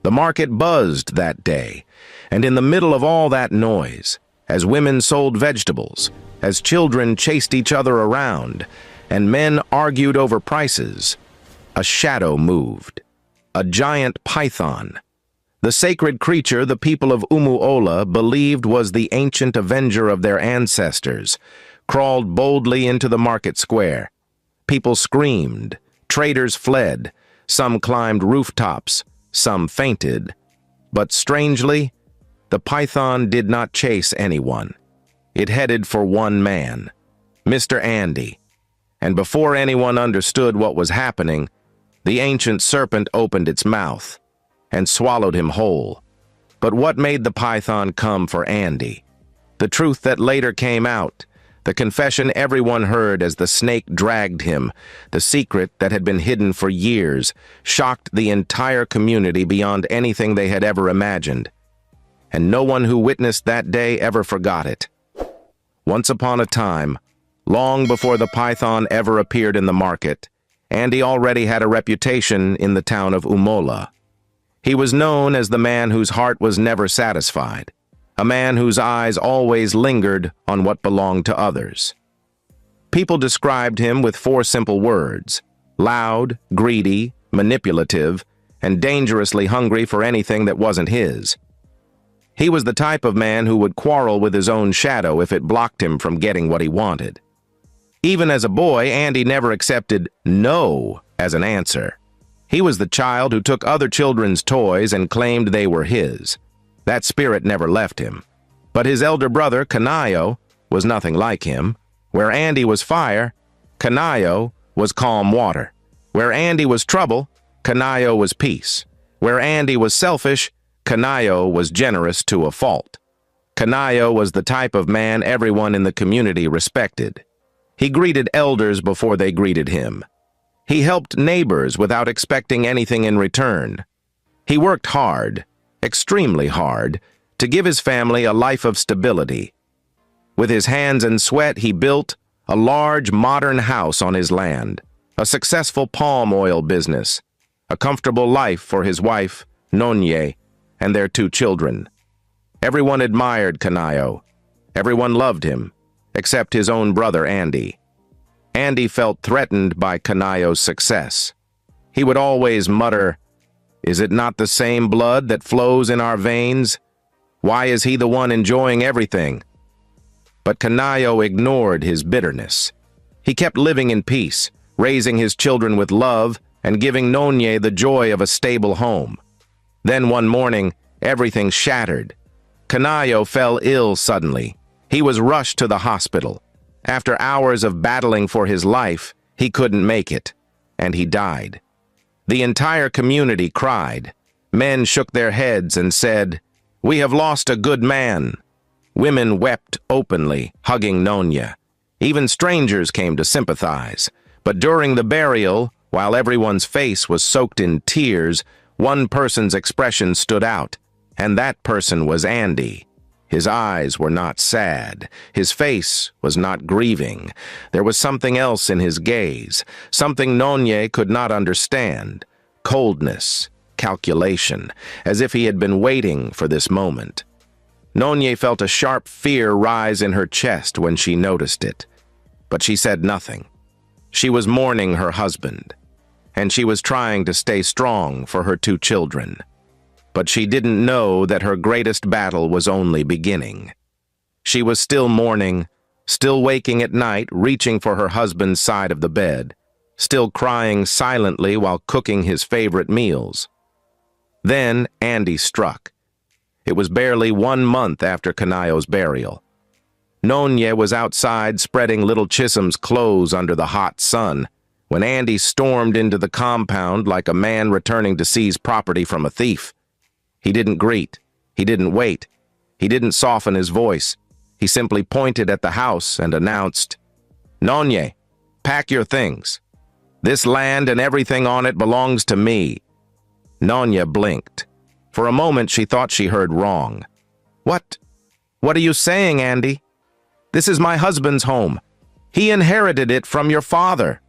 The market buzzed that day, and in the middle of all that noise, as women sold vegetables, as children chased each other around, and men argued over prices, a shadow moved. A giant python. The sacred creature the people of Umuola believed was the ancient avenger of their ancestors, crawled boldly into the market square. People screamed, traders fled, some climbed rooftops, some fainted. But strangely, the python did not chase anyone. It headed for one man, Mr. Andy. And before anyone understood what was happening, the ancient serpent opened its mouth and swallowed him whole. But what made the python come for Andy? The truth that later came out, the confession everyone heard as the snake dragged him, the secret that had been hidden for years, shocked the entire community beyond anything they had ever imagined. And no one who witnessed that day ever forgot it. Once upon a time, long before the python ever appeared in the market, Andy already had a reputation in the town of Umola. He was known as the man whose heart was never satisfied, a man whose eyes always lingered on what belonged to others. People described him with 4 simple words: loud, greedy, manipulative, and dangerously hungry for anything that wasn't his. He was the type of man who would quarrel with his own shadow if it blocked him from getting what he wanted. Even as a boy, Andy never accepted no as an answer. He was the child who took other children's toys and claimed they were his. That spirit never left him. But his elder brother, Kanayo, was nothing like him. Where Andy was fire, Kanayo was calm water. Where Andy was trouble, Kanayo was peace. Where Andy was selfish, Kanayo was generous to a fault. Kanayo was the type of man everyone in the community respected. He greeted elders before they greeted him. He helped neighbors without expecting anything in return. He worked hard, extremely hard, to give his family a life of stability. With his hands and sweat, he built a large, modern house on his land, a successful palm oil business, a comfortable life for his wife, Nonye, and their 2 children. Everyone admired Kanayo. Everyone loved him, except his own brother, Andy. Andy felt threatened by Kanayo's success. He would always mutter, "Is it not the same blood that flows in our veins? Why is he the one enjoying everything?" But Kanayo ignored his bitterness. He kept living in peace, raising his children with love and giving Nonye the joy of a stable home. Then one morning, everything shattered. Kanayo fell ill suddenly. He was rushed to the hospital. After hours of battling for his life, he couldn't make it, and he died. The entire community cried. Men shook their heads and said, "We have lost a good man." Women wept openly, hugging Nonya. Even strangers came to sympathize. But during the burial, while everyone's face was soaked in tears, one person's expression stood out, and that person was Andy. His eyes were not sad. His face was not grieving. There was something else in his gaze, something Nonye could not understand. Coldness, calculation, as if he had been waiting for this moment. Nonye felt a sharp fear rise in her chest when she noticed it. But she said nothing. She was mourning her husband, and she was trying to stay strong for her 2 children. But she didn't know that her greatest battle was only beginning. She was still mourning, still waking at night, reaching for her husband's side of the bed, still crying silently while cooking his favorite meals. Then Andy struck. It was barely 1 month after Kanayo's burial. Nonye was outside spreading little Chisholm's clothes under the hot sun when Andy stormed into the compound like a man returning to seize property from a thief. He didn't greet. He didn't wait. He didn't soften his voice. He simply pointed at the house and announced, "Nonye, pack your things. This land and everything on it belongs to me." Nonye blinked. For a moment, she thought she heard wrong. What are you saying, Andy? This is my husband's home. He inherited it from your father."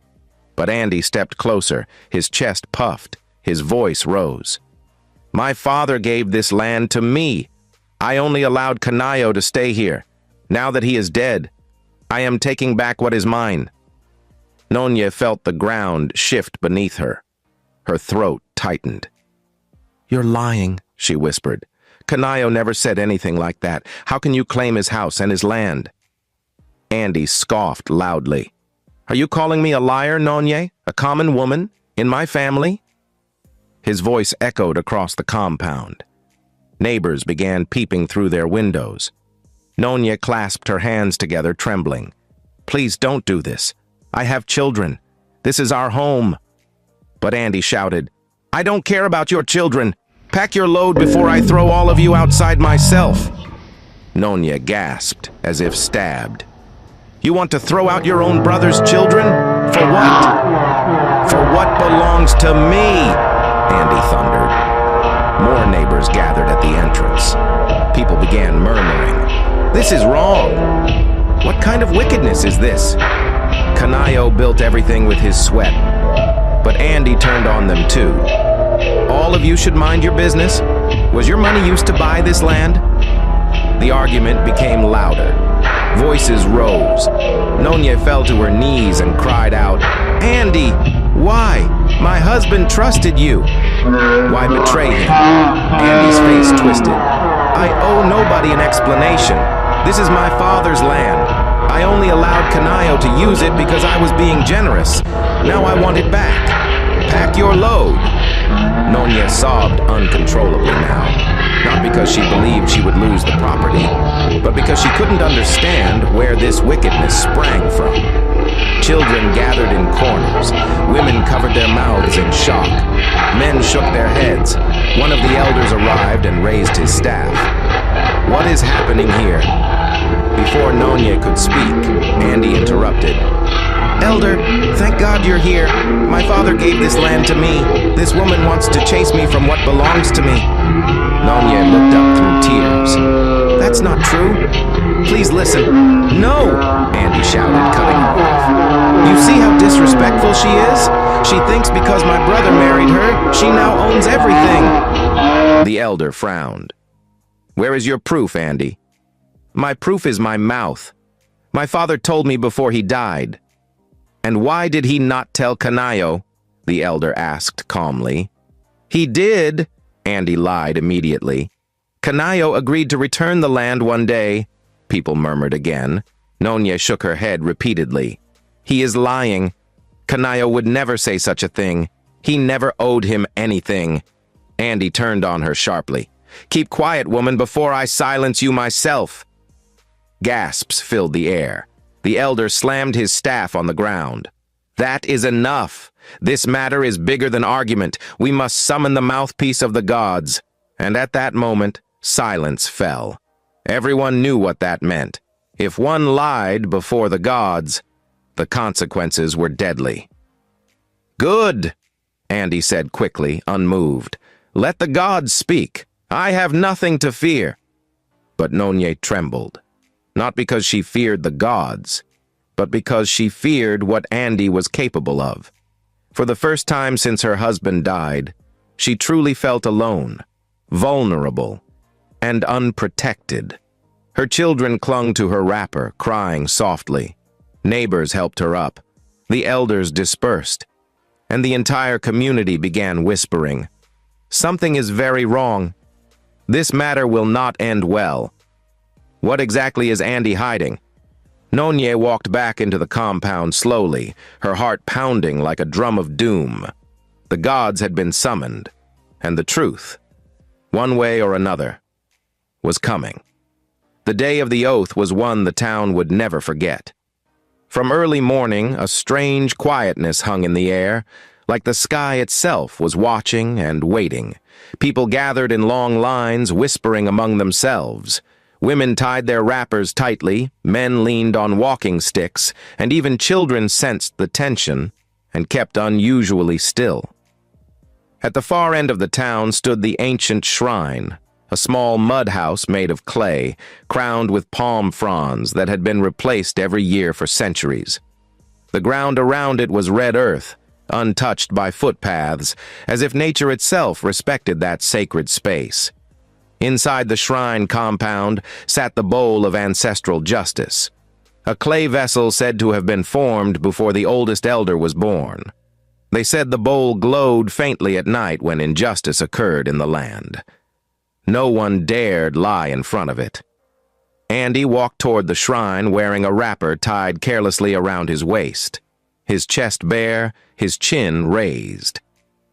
But Andy stepped closer. His chest puffed. His voice rose. My father gave this land to me. I only allowed Kanayo to stay here. Now that he is dead, I am taking back what is mine." Nonya felt the ground shift beneath her. Her throat tightened. "You're lying," she whispered. "Kanayo never said anything like that. How can you claim his house and his land?" Andy scoffed loudly. "Are you calling me a liar, Nonya? A common woman? In my family?" His voice echoed across the compound. Neighbors began peeping through their windows. Nonya clasped her hands together, trembling. "Please don't do this. I have children. This is our home." But Andy shouted, "I don't care about your children. Pack your load before I throw all of you outside myself." Nonya gasped, as if stabbed. "You want to throw out your own brother's children? For what?" "For what belongs to me," Andy thundered. More neighbors gathered at the entrance. People began murmuring, "This is wrong. What kind of wickedness is this?" Kanayo built everything with his sweat, but Andy turned on them too. "All of you should mind your business. Was your money used to buy this land?" The argument became louder. Voices rose. Nonya fell to her knees and cried out, "Andy, why? My husband trusted you. Why betray him?" Andy's face twisted. "I owe nobody an explanation. This is my father's land. I only allowed Kanayo to use it because I was being generous. Now I want it back. Pack your load." Nonya sobbed uncontrollably now, not because she believed she would lose the property, but because she couldn't understand where this wickedness sprang from. Children gathered in corners. Women covered their mouths in shock. Men shook their heads. One of the elders arrived and raised his staff. "What is happening here?" Before Nonya could speak, Andy interrupted. "Elder, thank God you're here. My father gave this land to me. This woman wants to chase me from what belongs to me." Nonya looked up through tears. "That's not true. Please listen." "No!" Andy shouted, cutting her off. "You see how disrespectful she is? She thinks because my brother married her, she now owns everything." The elder frowned. "Where is your proof, Andy?" "My proof is my mouth. My father told me before he died." "And why did he not tell Kanayo?" the elder asked calmly. "He did," Andy lied immediately. "Kanayo agreed to return the land one day," people murmured again. Nonya shook her head repeatedly. "He is lying. Kanayo would never say such a thing. He never owed him anything." Andy turned on her sharply. "Keep quiet, woman, before I silence you myself." Gasps filled the air. The elder slammed his staff on the ground. "That is enough. This matter is bigger than argument. We must summon the mouthpiece of the gods." And at that moment, silence fell. Everyone knew what that meant. If one lied before the gods, the consequences were deadly. "Good," Andy said quickly, unmoved. "Let the gods speak. I have nothing to fear." But Nonya trembled. Not because she feared the gods, but because she feared what Andy was capable of. For the first time since her husband died, she truly felt alone, vulnerable, and unprotected. Her children clung to her wrapper, crying softly. Neighbors helped her up. The elders dispersed, and the entire community began whispering, "Something is very wrong. This matter will not end well." What exactly is Andy hiding? Nonya walked back into the compound slowly, her heart pounding like a drum of doom. The gods had been summoned, and the truth, one way or another, was coming. The day of the oath was one the town would never forget. From early morning, a strange quietness hung in the air, like the sky itself was watching and waiting. People gathered in long lines, whispering among themselves. Women tied their wrappers tightly, men leaned on walking sticks, and even children sensed the tension and kept unusually still. At the far end of the town stood the ancient shrine, a small mud house made of clay, crowned with palm fronds that had been replaced every year for centuries. The ground around it was red earth, untouched by footpaths, as if nature itself respected that sacred space. Inside the shrine compound sat the bowl of ancestral justice, a clay vessel said to have been formed before the oldest elder was born. They said the bowl glowed faintly at night when injustice occurred in the land. No one dared lie in front of it. Andy walked toward the shrine wearing a wrapper tied carelessly around his waist, his chest bare, his chin raised.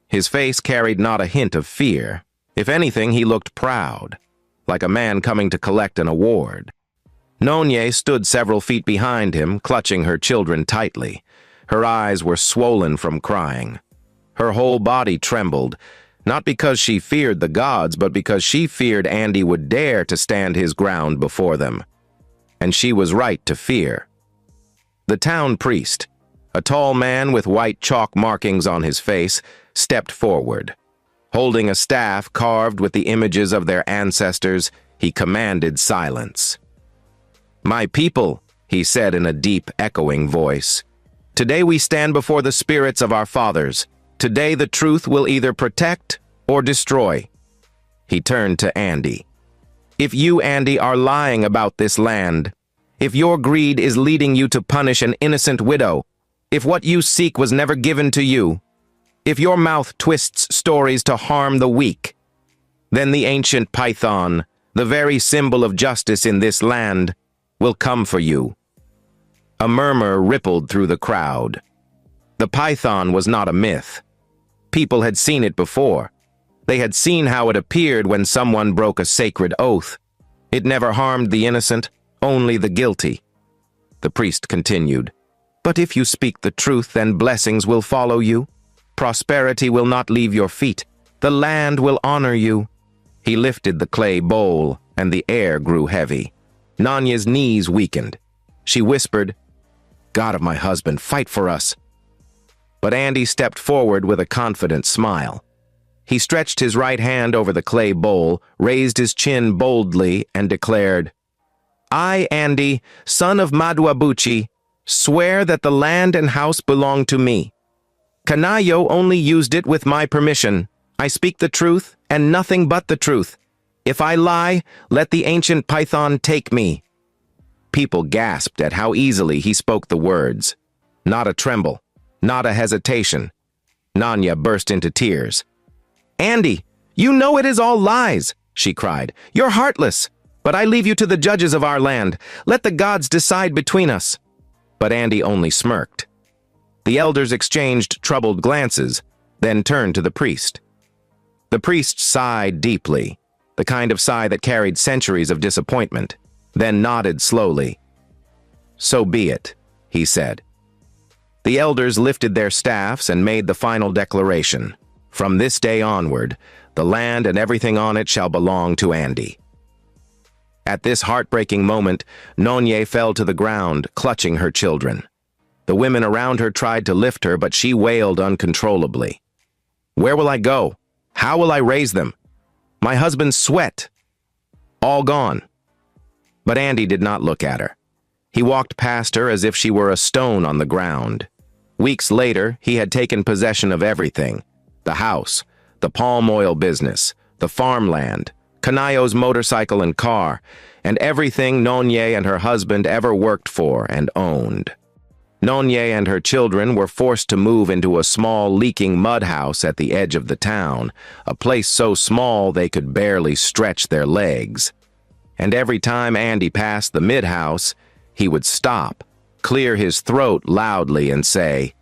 His face carried not a hint of fear. If anything, he looked proud, like a man coming to collect an award. Nonye stood several feet behind him, clutching her children tightly. Her eyes were swollen from crying. Her whole body trembled, not because she feared the gods, but because she feared Andy would dare to stand his ground before them. And she was right to fear. The town priest, a tall man with white chalk markings on his face, stepped forward. Holding a staff carved with the images of their ancestors, he commanded silence. "My people," he said in a deep, echoing voice, "today we stand before the spirits of our fathers. Today the truth will either protect or destroy." He turned to Andy. "If you, Andy, are lying about this land, if your greed is leading you to punish an innocent widow, if what you seek was never given to you, if your mouth twists stories to harm the weak, then the ancient python, the very symbol of justice in this land, will come for you." A murmur rippled through the crowd. The python was not a myth. People had seen it before. They had seen how it appeared when someone broke a sacred oath. It never harmed the innocent, only the guilty. The priest continued, "But if you speak the truth, then blessings will follow you. Prosperity will not leave your feet. The land will honor you." He lifted the clay bowl, and the air grew heavy. Nanya's knees weakened. She whispered, "God of my husband, fight for us." But Andy stepped forward with a confident smile. He stretched his right hand over the clay bowl, raised his chin boldly, and declared, "I, Andy, son of Maduabuchi, swear that the land and house belong to me. Kanayo only used it with my permission. I speak the truth, and nothing but the truth. If I lie, let the ancient python take me." People gasped at how easily he spoke the words. Not a tremble, not a hesitation. Nanya burst into tears. "Andy, you know it is all lies," she cried. "You're heartless, but I leave you to the judges of our land. Let the gods decide between us." But Andy only smirked. The elders exchanged troubled glances, then turned to the priest. The priest sighed deeply, the kind of sigh that carried centuries of disappointment, then nodded slowly. "So be it," he said. The elders lifted their staffs and made the final declaration. From this day onward, the land and everything on it shall belong to Andy. At this heartbreaking moment, Nonye fell to the ground, clutching her children. The women around her tried to lift her, but she wailed uncontrollably. "Where will I go? How will I raise them? My husband's sweat. All gone." But Andy did not look at her. He walked past her as if she were a stone on the ground. Weeks later, he had taken possession of everything: the house, the palm oil business, the farmland, Kanayo's motorcycle and car, and everything Nonye and her husband ever worked for and owned. Nonye and her children were forced to move into a small, leaking mud house at the edge of the town, a place so small they could barely stretch their legs. And every time Andy passed the mid-house, he would stop, clear his throat loudly and say,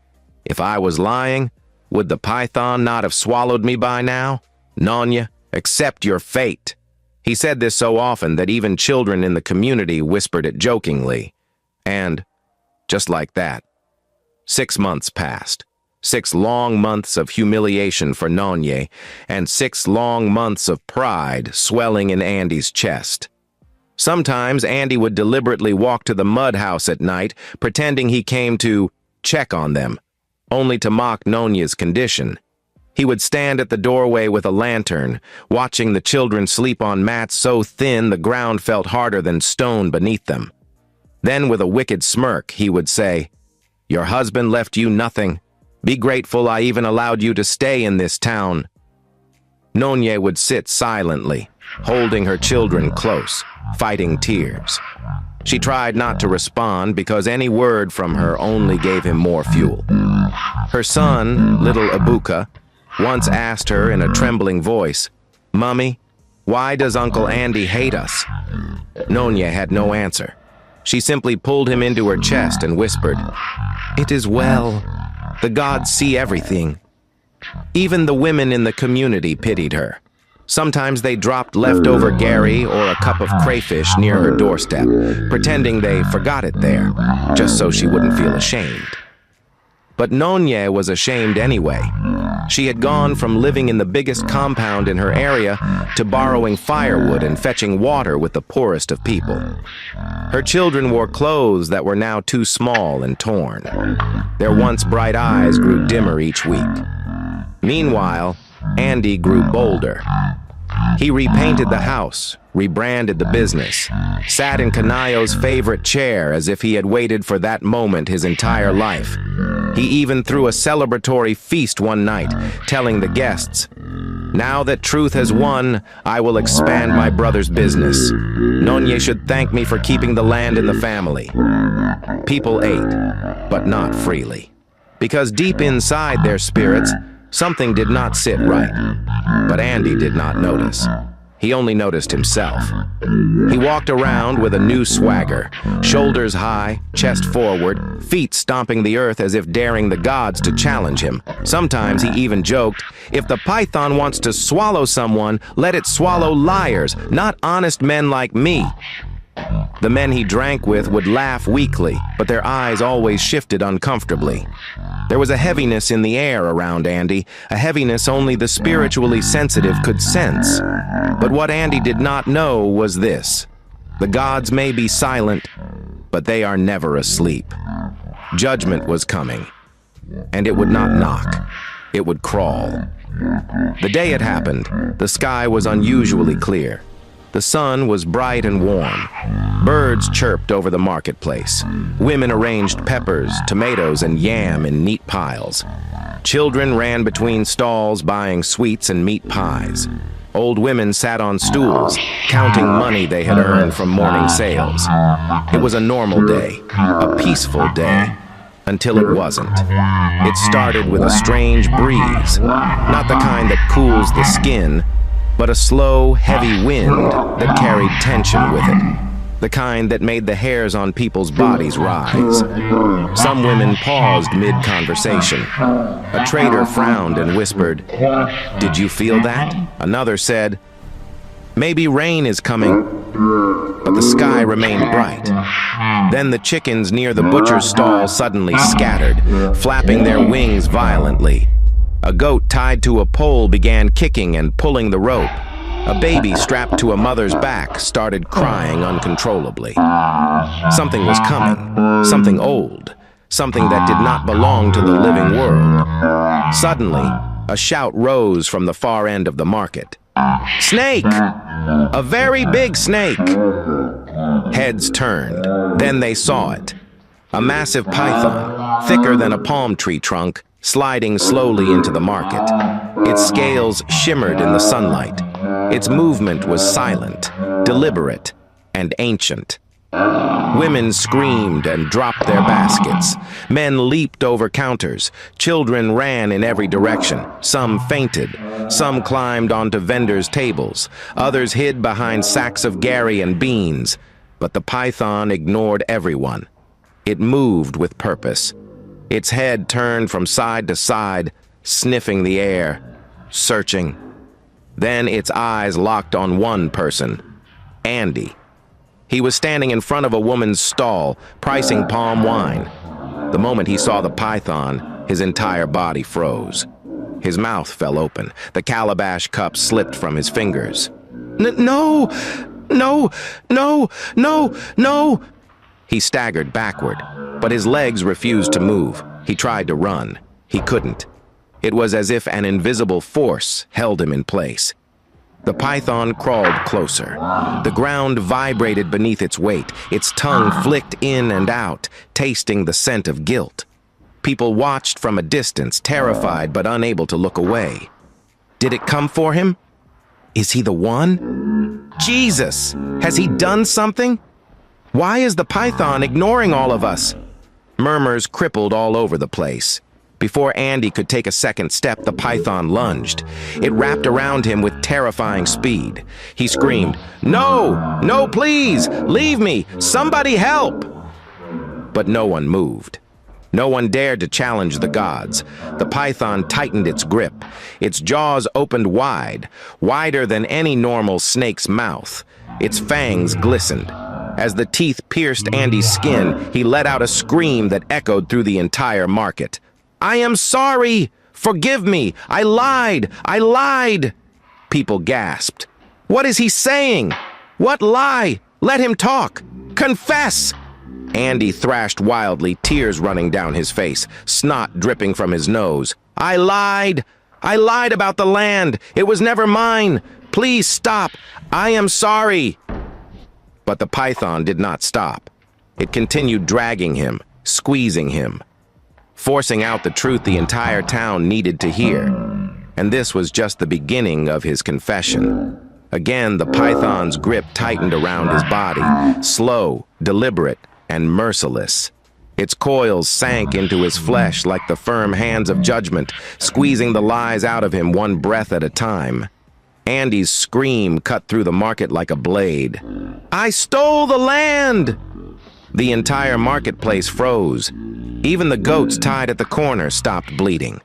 "If I was lying, would the python not have swallowed me by now? Nanya, accept your fate." He said this so often that even children in the community whispered it jokingly. And just like that, 6 months passed. 6 long months of humiliation for Nonye, and 6 long months of pride swelling in Andy's chest. Sometimes Andy would deliberately walk to the mud house at night, pretending he came to check on them, only to mock Nonya's condition. He would stand at the doorway with a lantern, watching the children sleep on mats so thin the ground felt harder than stone beneath them. Then with a wicked smirk, he would say, "Your husband left you nothing. Be grateful I even allowed you to stay in this town." Nonye would sit silently, holding her children close, fighting tears. She tried not to respond because any word from her only gave him more fuel. Her son, little Ibuka, once asked her in a trembling voice, "Mummy, why does Uncle Andy hate us?" Nonye had no answer. She simply pulled him into her chest and whispered, "It is well. The gods see everything." Even the women in the community pitied her. Sometimes they dropped leftover Gary or a cup of crayfish near her doorstep, pretending they forgot it there, just so she wouldn't feel ashamed. But Nonye was ashamed anyway. She had gone from living in the biggest compound in her area to borrowing firewood and fetching water with the poorest of people. Her children wore clothes that were now too small and torn. Their once bright eyes grew dimmer each week. Meanwhile, Andy grew bolder. He repainted the house, rebranded the business, sat in Kanayo's favorite chair as if he had waited for that moment his entire life. He even threw a celebratory feast one night, telling the guests, "Now that truth has won, I will expand my brother's business. Nonye should thank me for keeping the land in the family." People ate, but not freely, because deep inside their spirits, something did not sit right. But Andy did not notice. He only noticed himself. He walked around with a new swagger, shoulders high, chest forward, feet stomping the earth as if daring the gods to challenge him. Sometimes he even joked, "If the python wants to swallow someone, let it swallow liars, not honest men like me." The men he drank with would laugh weakly, but their eyes always shifted uncomfortably. There was a heaviness in the air around Andy, a heaviness only the spiritually sensitive could sense. But what Andy did not know was this: the gods may be silent, but they are never asleep. Judgment was coming, and it would not knock, it would crawl. The day it happened, the sky was unusually clear. The sun was bright and warm. Birds chirped over the marketplace. Women arranged peppers, tomatoes, and yam in neat piles. Children ran between stalls buying sweets and meat pies. Old women sat on stools, counting money they had earned from morning sales. It was a normal day, a peaceful day, until it wasn't. It started with a strange breeze, not the kind that cools the skin, but a slow, heavy wind that carried tension with it. The kind that made the hairs on people's bodies rise. Some women paused mid-conversation. A trader frowned and whispered, "Did you feel that?" Another said, "Maybe rain is coming." But the sky remained bright. Then the chickens near the butcher's stall suddenly scattered, flapping their wings violently. A goat tied to a pole began kicking and pulling the rope. A baby strapped to a mother's back started crying uncontrollably. Something was coming, something old, something that did not belong to the living world. Suddenly, a shout rose from the far end of the market. "Snake! A very big snake!" Heads turned, then they saw it. A massive python, thicker than a palm tree trunk, sliding slowly into the market. Its scales shimmered in the sunlight. Its movement was silent, deliberate, and ancient. Women screamed and dropped their baskets. Men leaped over counters. Children ran in every direction. Some fainted. Some climbed onto vendors' tables. Others hid behind sacks of Gary and beans. But the python ignored everyone. It moved with purpose. Its head turned from side to side, sniffing the air, searching. Then its eyes locked on one person, Andy. He was standing in front of a woman's stall, pricing palm wine. The moment he saw the python, his entire body froze. His mouth fell open. The calabash cup slipped from his fingers. No! No! No! No! No! He staggered backward, but his legs refused to move. He tried to run. He couldn't. It was as if an invisible force held him in place. The python crawled closer. The ground vibrated beneath its weight. Its tongue flicked in and out, tasting the scent of guilt. People watched from a distance, terrified but unable to look away. Did it come for him? Is he the one? Jesus! Has he done something? Why is the python ignoring all of us? Murmurs crippled all over the place. Before Andy could take a second step, the python lunged. It wrapped around him with terrifying speed. He screamed, "No! No, please! Leave me! Somebody help!" But no one moved. No one dared to challenge the gods. The python tightened its grip. Its jaws opened wide, wider than any normal snake's mouth. Its fangs glistened. As the teeth pierced Andy's skin, he let out a scream that echoed through the entire market. "I am sorry! Forgive me! I lied! I lied!" People gasped. "What is he saying? What lie? Let him talk! Confess!" Andy thrashed wildly, tears running down his face, snot dripping from his nose. "I lied! I lied about the land! It was never mine! Please stop! I am sorry!" But the python did not stop. It continued dragging him, squeezing him, forcing out the truth the entire town needed to hear. And this was just the beginning of his confession. Again, the python's grip tightened around his body, slow, deliberate, and merciless. Its coils sank into his flesh like the firm hands of judgment, squeezing the lies out of him one breath at a time. Andy's scream cut through the market like a blade. "I stole the land!" The entire marketplace froze. Even the goats tied at the corner stopped bleating.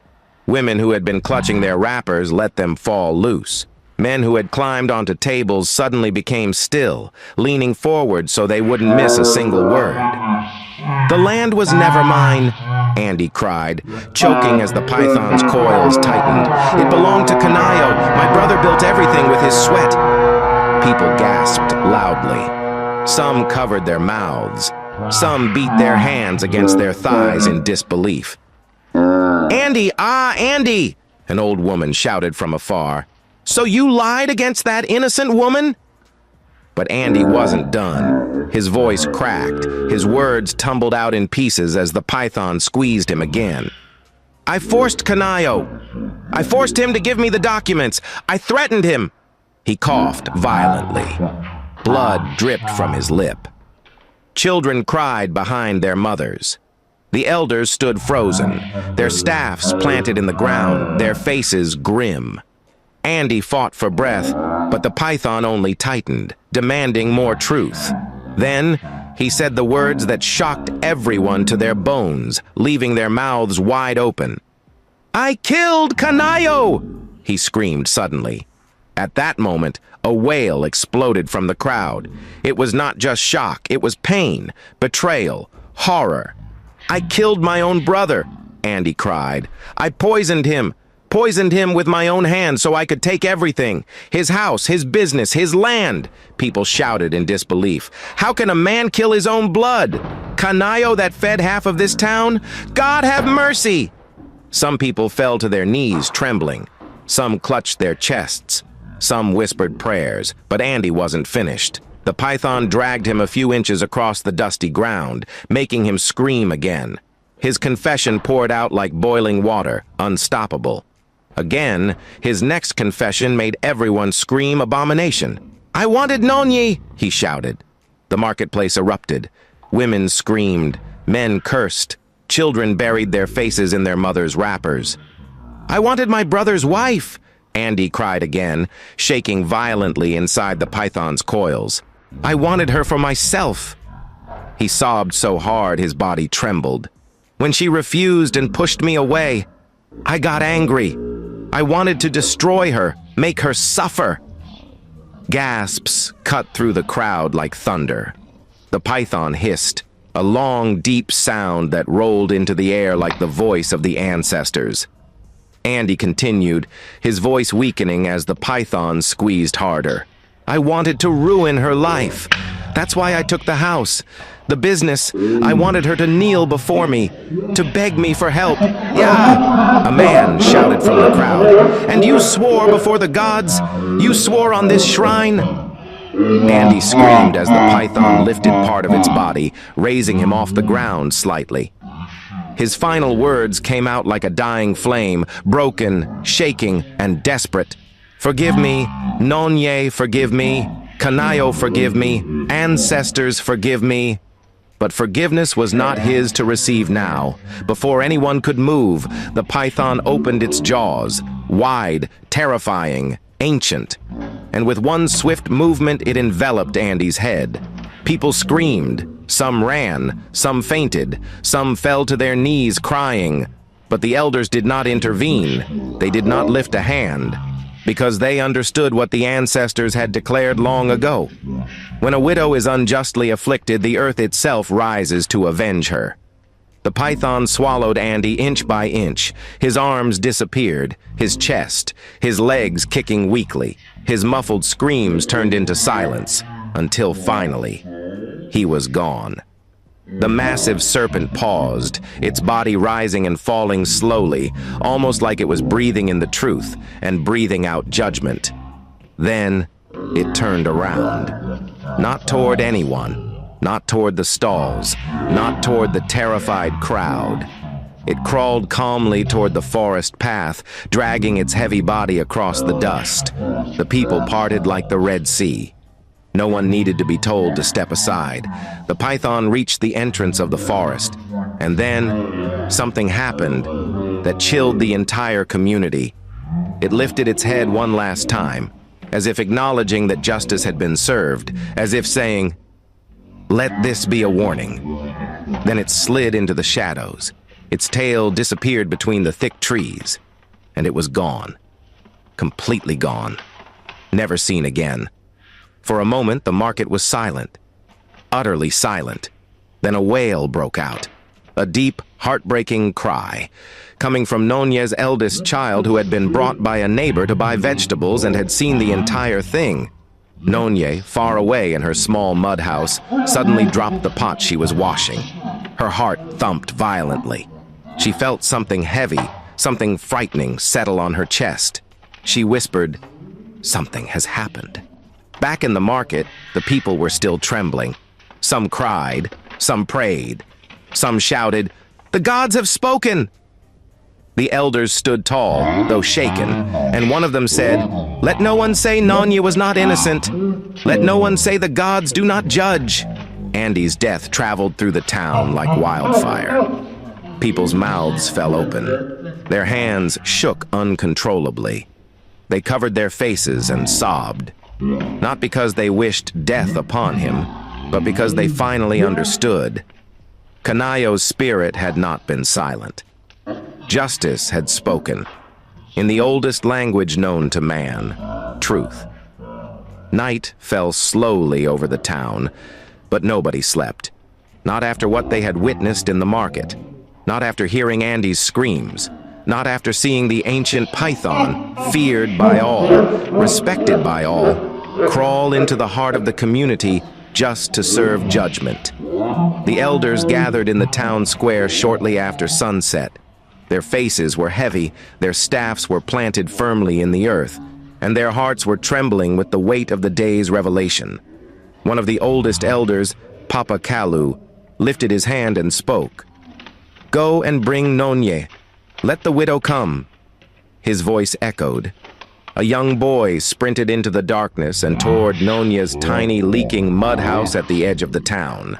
Women who had been clutching their wrappers let them fall loose. Men who had climbed onto tables suddenly became still, leaning forward so they wouldn't miss a single word. "The land was never mine," Andy cried, choking as the python's coils tightened. "It belonged to Canayo. My brother built everything with his sweat." People gasped loudly. Some covered their mouths. Some beat their hands against their thighs in disbelief. "Andy, Andy!" an old woman shouted from afar. "So you lied against that innocent woman?" But Andy wasn't done. His voice cracked. His words tumbled out in pieces as the python squeezed him again. "I forced Canayo. I forced him to give me the documents. I threatened him." He coughed violently. Blood dripped from his lip. Children cried behind their mothers. The elders stood frozen, their staffs planted in the ground, their faces grim. Andy fought for breath, but the python only tightened, demanding more truth. Then, he said the words that shocked everyone to their bones, leaving their mouths wide open. "I killed Canayo!" he screamed suddenly. At that moment, a wail exploded from the crowd. It was not just shock, it was pain, betrayal, horror. "I killed my own brother," Andy cried. "I poisoned him with my own hands so I could take everything. His house, his business, his land." People shouted in disbelief. "How can a man kill his own blood? Canayo that fed half of this town? God have mercy!" Some people fell to their knees, trembling. Some clutched their chests. Some whispered prayers, but Andy wasn't finished. The python dragged him a few inches across the dusty ground, making him scream again. His confession poured out like boiling water, unstoppable. Again, his next confession made everyone scream abomination. "I wanted Nonye!" he shouted. The marketplace erupted. Women screamed, men cursed, children buried their faces in their mothers' wrappers. "I wanted my brother's wife!" Andy cried again, shaking violently inside the python's coils. "I wanted her for myself." He sobbed so hard his body trembled. "When she refused and pushed me away, I got angry. I wanted to destroy her, make her suffer." Gasps cut through the crowd like thunder. The python hissed, a long, deep sound that rolled into the air like the voice of the ancestors. Andy continued, his voice weakening as the python squeezed harder. "I wanted to ruin her life. That's why I took the house. The business, I wanted her to kneel before me, to beg me for help. Yeah!" A man shouted from the crowd. "And you swore before the gods? You swore on this shrine?" Andy screamed as the python lifted part of its body, raising him off the ground slightly. His final words came out like a dying flame, broken, shaking, and desperate. "Forgive me, Nonye, forgive me, Kanayo, forgive me, ancestors, forgive me." But forgiveness was not his to receive now. Before anyone could move, the python opened its jaws, wide, terrifying, ancient. And with one swift movement, it enveloped Andy's head. People screamed, some ran, some fainted, some fell to their knees crying. But the elders did not intervene. They did not lift a hand, because they understood what the ancestors had declared long ago. When a widow is unjustly afflicted, the earth itself rises to avenge her. The python swallowed Andy inch by inch. His arms disappeared, his chest, his legs kicking weakly. His muffled screams turned into silence, until finally, he was gone. The massive serpent paused, its body rising and falling slowly, almost like it was breathing in the truth and breathing out judgment. Then it turned around. Not toward anyone, not toward the stalls, not toward the terrified crowd. It crawled calmly toward the forest path, dragging its heavy body across the dust. The people parted like the Red Sea. No one needed to be told to step aside. The python reached the entrance of the forest, and then something happened that chilled the entire community. It lifted its head one last time, as if acknowledging that justice had been served, as if saying, "Let this be a warning." Then it slid into the shadows. Its tail disappeared between the thick trees, and it was gone. Completely gone. Never seen again. For a moment, the market was silent, utterly silent. Then a wail broke out, a deep, heartbreaking cry, coming from Nonye's eldest child, who had been brought by a neighbor to buy vegetables and had seen the entire thing. Nonye, far away in her small mud house, suddenly dropped the pot she was washing. Her heart thumped violently. She felt something heavy, something frightening settle on her chest. She whispered, "Something has happened." Back in the market, the people were still trembling. Some cried, some prayed, some shouted, "The gods have spoken!" The elders stood tall, though shaken, and one of them said, "Let no one say Nonye was not innocent. Let no one say the gods do not judge." Andy's death traveled through the town like wildfire. People's mouths fell open. Their hands shook uncontrollably. They covered their faces and sobbed. Not because they wished death upon him, but because they finally understood. Kanayo's spirit had not been silent. Justice had spoken, in the oldest language known to man, truth. Night fell slowly over the town, but nobody slept. Not after what they had witnessed in the market, not after hearing Andy's screams, not after seeing the ancient python, feared by all, respected by all, crawl into the heart of the community just to serve judgment. The elders gathered in the town square shortly after sunset. Their faces were heavy, their staffs were planted firmly in the earth, and their hearts were trembling with the weight of the day's revelation. One of the oldest elders, Papa Kalu, lifted his hand and spoke. "Go and bring Nonye. Let the widow come." His voice echoed. A young boy sprinted into the darkness and toward Nonye's tiny, leaking mud house at the edge of the town.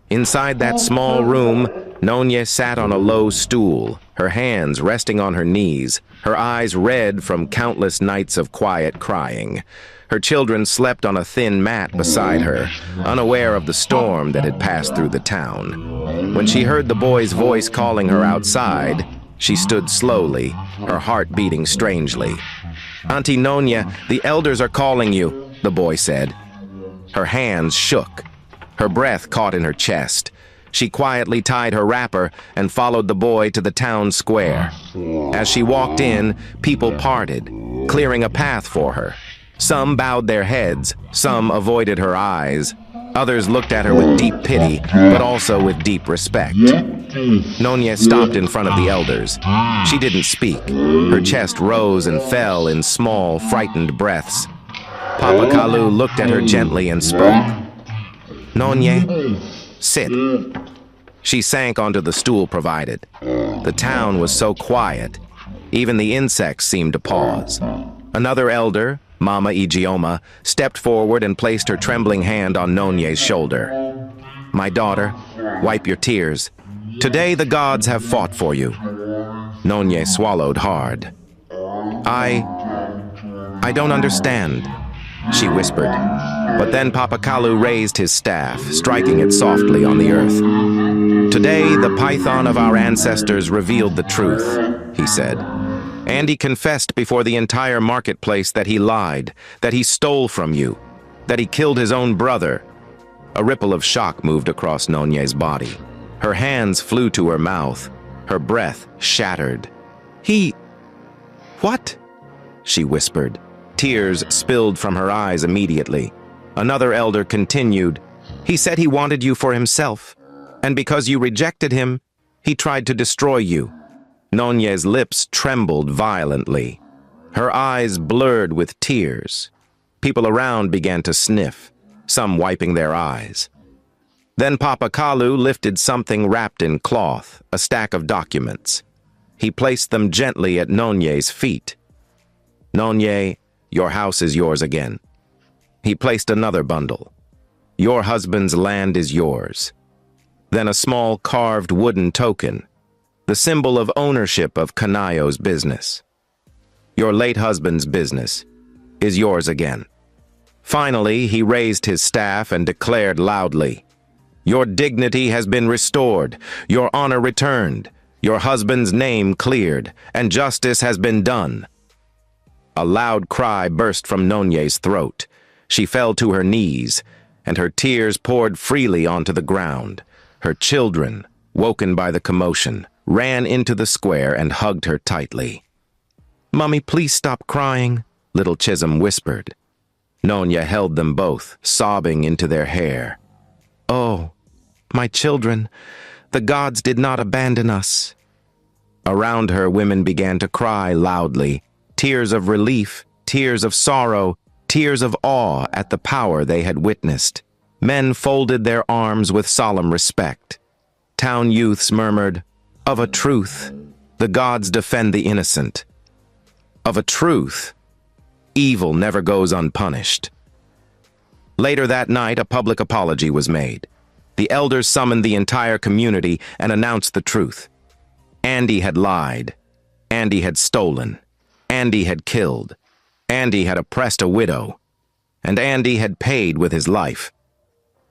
Inside that small room, Nonye sat on a low stool, her hands resting on her knees, her eyes red from countless nights of quiet crying. Her children slept on a thin mat beside her, unaware of the storm that had passed through the town. When she heard the boy's voice calling her outside, she stood slowly, her heart beating strangely. "Auntie Nonye, the elders are calling you," the boy said. Her hands shook. Her breath caught in her chest. She quietly tied her wrapper and followed the boy to the town square. As she walked in, people parted, clearing a path for her. Some bowed their heads, some avoided her eyes. Others looked at her with deep pity, but also with deep respect. Nonye stopped in front of the elders. She didn't speak. Her chest rose and fell in small, frightened breaths. Papa Kalu looked at her gently and spoke. "Nonye, sit." She sank onto the stool provided. The town was so quiet, even the insects seemed to pause. Another elder, Mama Ijeoma, stepped forward and placed her trembling hand on Nonye's shoulder. "My daughter, wipe your tears. Today the gods have fought for you." Nonye swallowed hard. I don't understand," she whispered. But then Papakalu raised his staff, striking it softly on the earth. "Today, the python of our ancestors revealed the truth," he said. "And he confessed before the entire marketplace that he lied, that he stole from you, that he killed his own brother." A ripple of shock moved across Nonye's body. Her hands flew to her mouth, her breath shattered. What?" she whispered. Tears spilled from her eyes immediately. Another elder continued, "He said he wanted you for himself, and because you rejected him, he tried to destroy you." Nonye's lips trembled violently. Her eyes blurred with tears. People around began to sniff, some wiping their eyes. Then Papakalu lifted something wrapped in cloth, a stack of documents. He placed them gently at Nonye's feet. "Nonye, your house is yours again." He placed another bundle. "Your husband's land is yours." Then a small carved wooden token, the symbol of ownership of Kanayo's business. "Your late husband's business is yours again." Finally, he raised his staff and declared loudly, "Your dignity has been restored, your honor returned, your husband's name cleared, and justice has been done." A loud cry burst from Nonye's throat. She fell to her knees, and her tears poured freely onto the ground. Her children, woken by the commotion, ran into the square and hugged her tightly. "Mummy, please stop crying," little Chisholm whispered. Nonye held them both, sobbing into their hair. "Oh, my children, the gods did not abandon us." Around her, women began to cry loudly, tears of relief, tears of sorrow, tears of awe at the power they had witnessed. Men folded their arms with solemn respect. Town youths murmured, "Of a truth, the gods defend the innocent. Of a truth, evil never goes unpunished." Later that night, a public apology was made. The elders summoned the entire community and announced the truth. Andy had lied. Andy had stolen. Andy had killed. Andy had oppressed a widow. And Andy had paid with his life.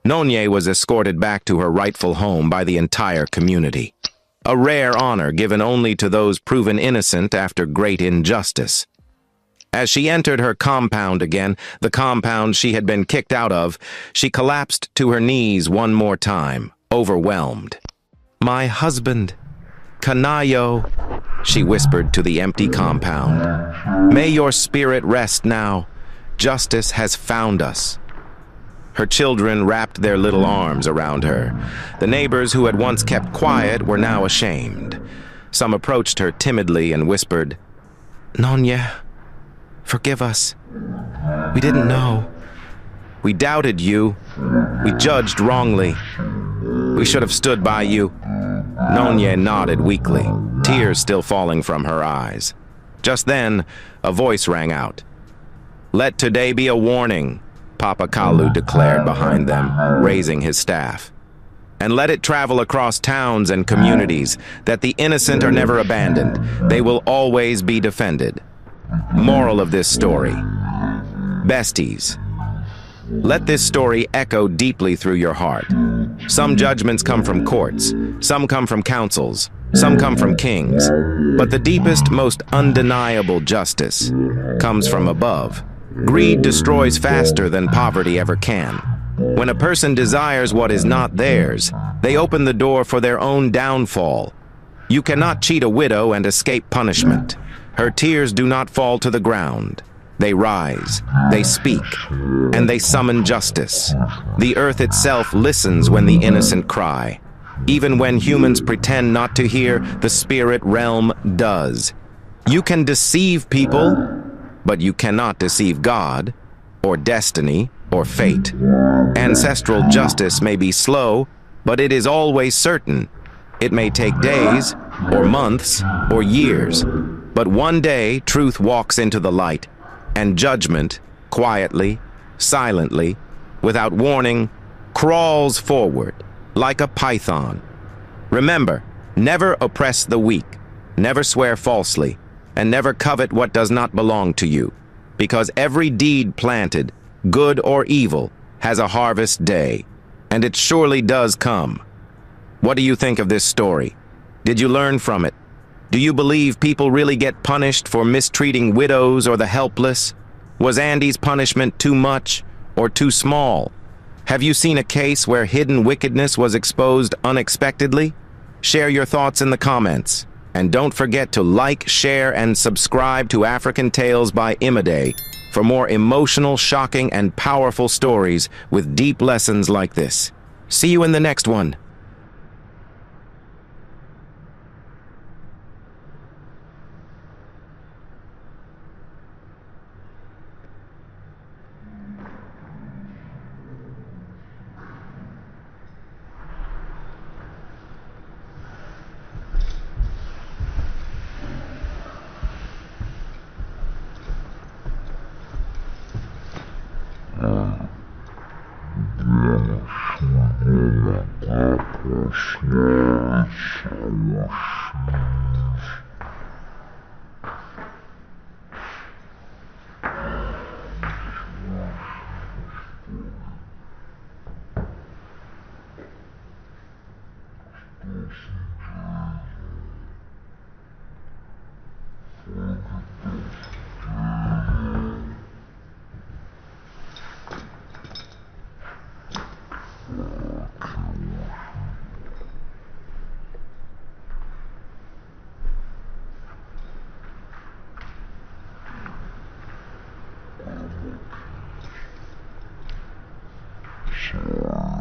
Nonye was escorted back to her rightful home by the entire community. A rare honor given only to those proven innocent after great injustice. As she entered her compound again, the compound she had been kicked out of, she collapsed to her knees one more time, overwhelmed. "My husband, Kanayo," she whispered to the empty compound. "May your spirit rest now. Justice has found us." Her children wrapped their little arms around her. The neighbors who had once kept quiet were now ashamed. Some approached her timidly and whispered, "Nonye, forgive us. We didn't know. We doubted you. We judged wrongly. We should have stood by you." Nonye nodded weakly, tears still falling from her eyes. Just then, a voice rang out. "Let today be a warning," Papakalu declared behind them, raising his staff. "And let it travel across towns and communities, that the innocent are never abandoned. They will always be defended." Moral of this story: besties, let this story echo deeply through your heart. Some judgments come from courts, some come from councils, some come from kings, but the deepest, most undeniable justice comes from above. Greed destroys faster than poverty ever can. When a person desires what is not theirs, they open the door for their own downfall. You cannot cheat a widow and escape punishment. Her tears do not fall to the ground. They rise, they speak, and they summon justice. The earth itself listens when the innocent cry. Even when humans pretend not to hear, the spirit realm does. You can deceive people, but you cannot deceive God, or destiny, or fate. Ancestral justice may be slow, but it is always certain. It may take days, or months, or years, but one day truth walks into the light, and judgment, quietly, silently, without warning, crawls forward, like a python. Remember, never oppress the weak, never swear falsely, and never covet what does not belong to you, because every deed planted, good or evil, has a harvest day, and it surely does come. What do you think of this story? Did you learn from it? Do you believe people really get punished for mistreating widows or the helpless? Was Andy's punishment too much or too small? Have you seen a case where hidden wickedness was exposed unexpectedly? Share your thoughts in the comments. And don't forget to like, share, and subscribe to African Tales by Imade for more emotional, shocking, and powerful stories with deep lessons like this. See you in the next one. Sure.